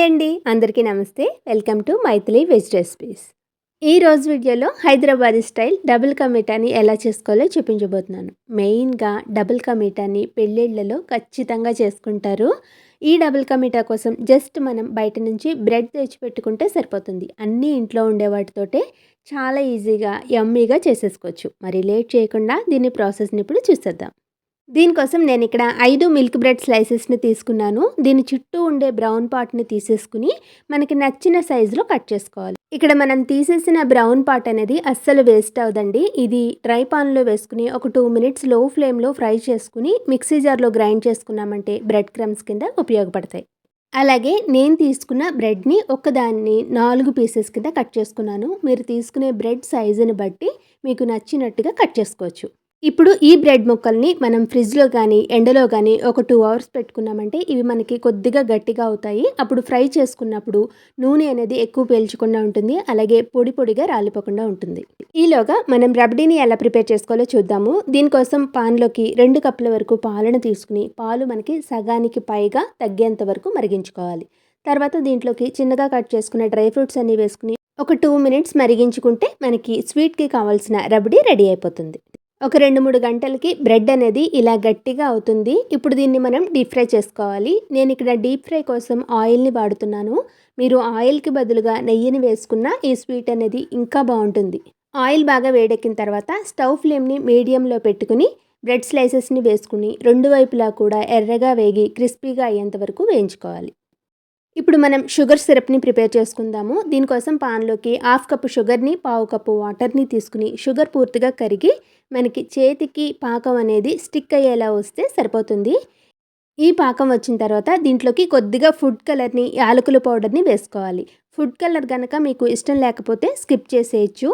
అండి, అందరికీ నమస్తే. Welcome to Maithili veg recipes. ఈ రోజు వీడియోలో హైదరాబాదీ స్టైల్ డబుల్ కా మీఠాని ఎలా చేసుకోవాలో చూపించబోతున్నాను. మెయిన్‌గా డబుల్ కా మీఠాని పెళ్ళిళ్ళలో ఖచ్చితంగా చేసుకుంటారు. ఈ డబుల్ కా మీఠా కోసం జస్ట్ మనం బయట నుంచి బ్రెడ్ తెచ్చిపెట్టుకుంటే సరిపోతుంది. అన్నీ ఇంట్లో ఉండే వాటితోటే చాలా ఈజీగా, యమ్మీగా చేసేసుకోవచ్చు. మరి లేట్ చేయకుండా దీని ప్రాసెస్‌ని ఇప్పుడు చూసేద్దాం. దీనికోసం నేను ఇక్కడ 5 మిల్క్ బ్రెడ్ స్లైసెస్‌ని తీసుకున్నాను. దీని చుట్టూ ఉండే బ్రౌన్ పార్ట్‌ని తీసేసుకుని మనకి నచ్చిన సైజులో కట్ చేసుకోవాలి. ఇక్కడ మనం తీసేసిన బ్రౌన్ పార్ట్ అనేది అస్సలు వేస్ట్ అవ్వదండి. ఇది డ్రై పాన్‌లో వేసుకుని ఒక 2 మినిట్స్ లో ఫ్లేమ్‌లో ఫ్రై చేసుకుని మిక్సీ జార్‌లో గ్రైండ్ చేసుకున్నామంటే బ్రెడ్ క్రమ్స్ కింద ఉపయోగపడతాయి. అలాగే నేను తీసుకున్న బ్రెడ్‌ని ఒక్కదాన్ని 4 పీసెస్ కింద కట్ చేసుకున్నాను. మీరు తీసుకునే బ్రెడ్ సైజుని బట్టి మీకు నచ్చినట్టుగా కట్ చేసుకోవచ్చు. ఇప్పుడు ఈ బ్రెడ్ ముక్కల్ని మనం ఫ్రిడ్జ్‌లో గానీ, ఎండలో గానీ ఒక 2 అవర్స్ పెట్టుకున్నామంటే ఇవి మనకి కొద్దిగా గట్టిగా అవుతాయి. అప్పుడు ఫ్రై చేసుకున్నప్పుడు నూనె అనేది ఎక్కువ పీల్చకుండా ఉంటుంది. అలాగే పొడి పొడిగా రాలిపోకుండా ఉంటుంది. ఈలోగా మనం రబడీని ఎలా ప్రిపేర్ చేసుకోవాలో చూద్దాము. దీనికోసం పాన్‌లోకి 2 కప్పుల వరకు పాలను తీసుకుని పాలు మనకి సగానికి పైగా తగ్గేంత వరకు మరిగించుకోవాలి. తర్వాత దీంట్లోకి చిన్నగా కట్ చేసుకున్న డ్రై ఫ్రూట్స్ అన్నీ వేసుకుని ఒక 2 మినిట్స్ మరిగించుకుంటే మనకి స్వీట్‌కి కావాల్సిన రబడీ రెడీ అయిపోతుంది. ఒక 2-3 గంటలకి బ్రెడ్ అనేది ఇలా గట్టిగా అవుతుంది. ఇప్పుడు దీన్ని మనం డీప్ ఫ్రై చేసుకోవాలి. నేను ఇక్కడ డీప్ ఫ్రై కోసం ఆయిల్‌ని వాడుతున్నాను. మీరు ఆయిల్‌కి బదులుగా నెయ్యిని వేసుకున్న ఈ స్వీట్ అనేది ఇంకా బాగుంటుంది. ఆయిల్ బాగా వేడెక్కిన తర్వాత స్టవ్ ఫ్లేమ్‌ని మీడియంలో పెట్టుకుని బ్రెడ్ స్లైసెస్‌ని వేసుకుని రెండు వైపులా కూడా ఎర్రగా వేగి క్రిస్పీగా అయ్యేంత వరకు వేయించుకోవాలి. ఇప్పుడు మనం షుగర్ సిరప్‌ని ప్రిపేర్ చేసుకుందాము. దీనికోసం పాన్‌లోకి 1/2 కప్పు షుగర్‌ని, 1/4 కప్పు వాటర్‌ని తీసుకుని షుగర్ పూర్తిగా కరిగి మనకి చేతికి పాకం అనేది స్టిక్ అయ్యేలా వస్తే సరిపోతుంది. ఈ పాకం వచ్చిన తర్వాత దీంట్లోకి కొద్దిగా ఫుడ్ కలర్‌ని, యాలకుల పౌడర్‌ని వేసుకోవాలి. ఫుడ్ కలర్ గనక మీకు ఇష్టం లేకపోతే స్కిప్ చేసేయచ్చు.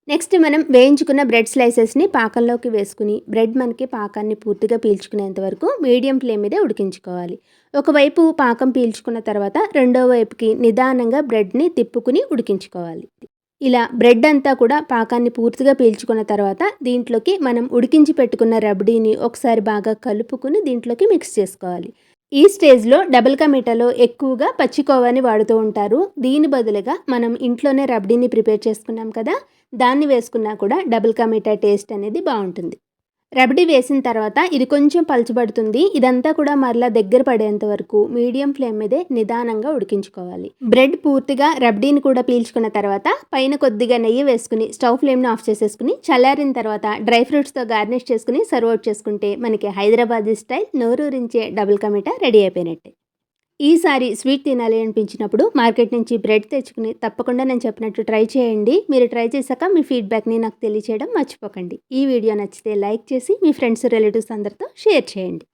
నెక్స్ట్ మనం వేయించుకున్న బ్రెడ్ స్లైసెస్‌ని పాకంలోకి వేసుకుని బ్రెడ్ మనకి పాకాన్ని పూర్తిగా పీల్చుకునేంత వరకు మీడియం ఫ్లేమ్ మీదే ఉడికించుకోవాలి. ఒకవైపు పాకం పీల్చుకున్న తర్వాత రెండో వైపుకి నిదానంగా బ్రెడ్‌ని తిప్పుకుని ఉడికించుకోవాలి. ఇలా బ్రెడ్ అంతా కూడా పాకాన్ని పూర్తిగా పీల్చుకున్న తర్వాత దీంట్లోకి మనం ఉడికించి పెట్టుకున్న రబడీని ఒకసారి బాగా కలుపుకుని దీంట్లోకి మిక్స్ చేసుకోవాలి. ఈ స్టేజ్‌లో డబుల్ కా మీఠాలో ఎక్కువగా పచ్చి కోవాని వాడుతూ ఉంటారు. దీని బదులుగా మనం ఇంట్లోనే రబడీని ప్రిపేర్ చేసుకున్నాం కదా, దాన్ని వేసుకున్నా కూడా డబుల్ కా మీఠా టేస్ట్ అనేది బాగుంటుంది. రబడీ వేసిన తర్వాత ఇది కొంచెం పలచబడుతుంది. ఇదంతా కూడా మరలా దగ్గర పడేంత వరకు మీడియం ఫ్లేమ్ మీదే నిదానంగా ఉడికించుకోవాలి. బ్రెడ్ పూర్తిగా రబడీని కూడా పీల్చుకున్న తర్వాత పైన కొద్దిగా నెయ్యి వేసుకుని స్టవ్ ఫ్లేమ్‌ని ఆఫ్ చేసేసుకుని చల్లారిన తర్వాత డ్రై ఫ్రూట్స్‌తో గార్నిష్ చేసుకుని సర్వ్ అవుట్ చేసుకుంటే మనకి Hyderabadi style నోరూరించే double ka meetha ready అయిపోయినట్టే. ఈసారి స్వీట్ తినాలి అనిపించినప్పుడు మార్కెట్ నుంచి బ్రెడ్ తెచ్చుకుని తప్పకుండా నేను చెప్పినట్టు ట్రై చేయండి. మీరు ట్రై చేశాక మీ ఫీడ్‌బ్యాక్‌ని నాకు తెలియచేయడం మర్చిపోకండి. ఈ వీడియో నచ్చితే లైక్ చేసి మీ ఫ్రెండ్స్, రిలేటివ్స్ అందరితో షేర్ చేయండి.